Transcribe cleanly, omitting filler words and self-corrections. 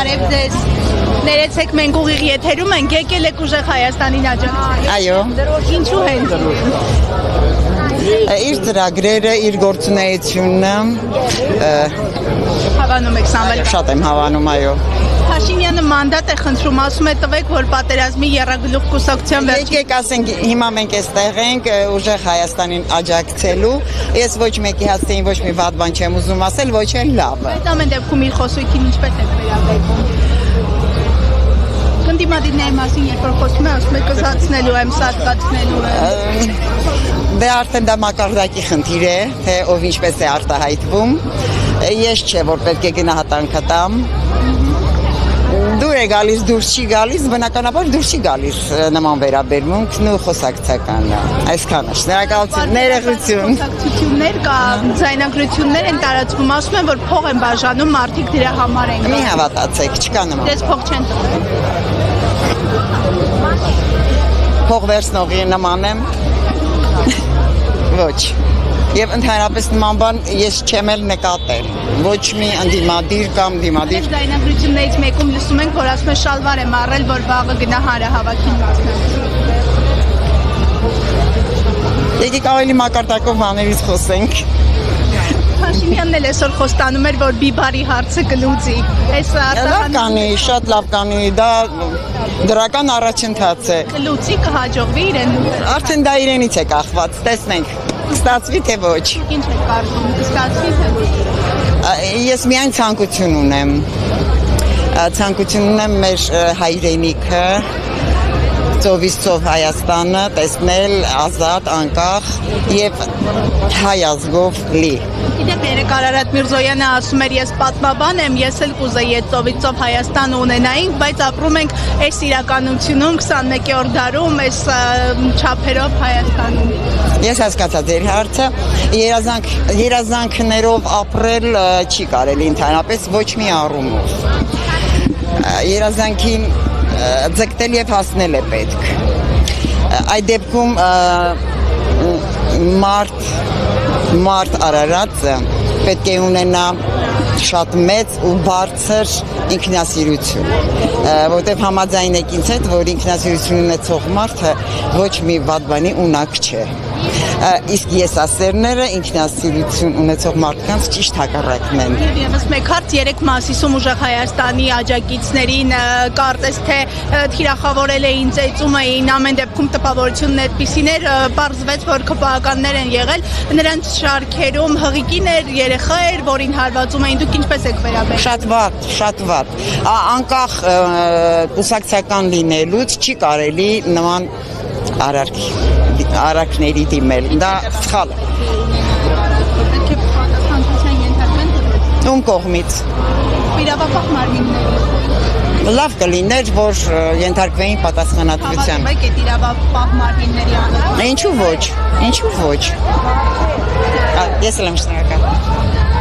Բարև ձեզ։ Ներեցեք մենք ուղիղ եթերում ենք, եկել եք ուժեղ Հայաստանին աջակցել։ Այո։ Ինչու հենց։ Իր ծրագրերը, իր գործունեությունը Հավանում եք Սամվել։ շատ եմ հավանում, այո։ Փաշինյանը մանդատ է խնդրում, ասում է տվեք, որ պատերազմի եռագլուխ կուսակցության վերջին։ Եկեք ասենք, հիմա մենք այստեղ ենք ուժեղ Հայաստանին աջակցելու։ Ես ոչ մեկի հասցեին ոչ մի վատ բան չեմ ուզում ասել, ոչ էլ լավ։ Այդ ամեն դեպքում իր խոսույքին ինչպես եք վերաբերվում։ Գնդիմադիրների մասին երբ որ խոսում է, ասում է կզացնելու եմ, սատկացնելու եմ։ Դե արդեն դա մակարդակի խնդիր է, թե ով ինչպես է արտահայտվում։ Ես չէ, որ պետք է գնահատանք տամ։ Դուր է գալիս, դուրս չի գալիս, բնականաբար դուրս չի գալիս նման վերաբերմունքն ու խոսակցականը։ Այսքանը, շնորհակալություն, ներողություն։ Խոսակցություններ կա, ձայնագրություններ են տարածվում, ասում են, որ փող են բաժանում, մարդիկ դրա համար են։ Մի հավատացեք, չկա նման։ Դες փող չեն տվել։ Փող վերցնողի նման եմ։ Ոչ։ Եվ ընդհանրապես նման բան ես չեմ էլ նկատել։ Ոչ մի ընդդիմադիր կամ դիմադիր։ Ձայնագրություններից մեկում լսում ենք, որ ասում է շալվար եմ առել, որ վաղը գնա հանրահավաքին մասնակցել։ Եկեք ավելի մակարդակով բաներից խոսենք։ Փաշինյանն էլ այսօր խոստանում էր, որ բիբարի հարցը կլուծի։ Լավ կանի, շատ լավ կանի, դա դրական առաջընթաց է։ Կլուծի, կհաջողվի իրեն։ Արդեն դա իրենից է կախված, տեսնենք։ Ստացվի թե ոչ։ Ինչ է կարծում, կստացվի թե ոչ։ Ես միայն ցանկություն ունեմ։ Ցանկություն ունեմ մեր հայրենիքը, ծովից ծով Հայաստանը տեսնել ազատ, անկախ եւ հայ ազգով լի։ Գիտեք, երեք Արարատ Միրզոյանը ասում էր, ես պատմաբան եմ, ես էլ կուզեի այդ ծովից ծով Հայաստան ունենայինք, բայց ապրում ենք այս իրականությունում 21-րդ դարում, այս չափերով Հայաստանում։ Ես հասկացա ձեր հարցը, երազանքներով ապրել չի կարելի ընդհանրապես ոչ մի առումով։ Երազանքին ձգտել եւ հասնել է պետք։ Այդ դեպքում մարդ Արարատը պետք է ունենա շատ մեծ ու բարձր ինքնասիրություն, որտեղ համաձայն եք ինձ հետ, որ ինքնասիրություն ունեցող մարդը ոչ մի վատ բանի ունակ չէ։ Իսկ եսասերները ինքնասիրություն ունեցող մարդկանց ճիշտ հակառակն են։ Եվ ևս մեկ հարց, երեք Մասիսում ուժեղ Հայաստանի աջակիցներին կարծես թե թիրախավորել էին, ծեծում էին, ամեն դեպքում տպավորությունն այդպիսին էր, պարզվեց, որ քպականներ են եղել, նրանց շարքերում հղիկին էր, երեխա էր, որին հարվածում էին, դուք ինչպես եք վերաբերվում։ Շատ վատ։ Անկախ կուսակցական լինելուց չի կարելի նման արարքների դիմել, դա սխալ է։ Ում կողմից։ Իրավապահ մարմինների։ Լավ կլիներ, որ ենթարկվեին պատասխանատվության։ Հավատում եք այդ իրավապահ մարմինների անունը։ Ինչու ոչ։ Ես էլ եմ շնորհակալ։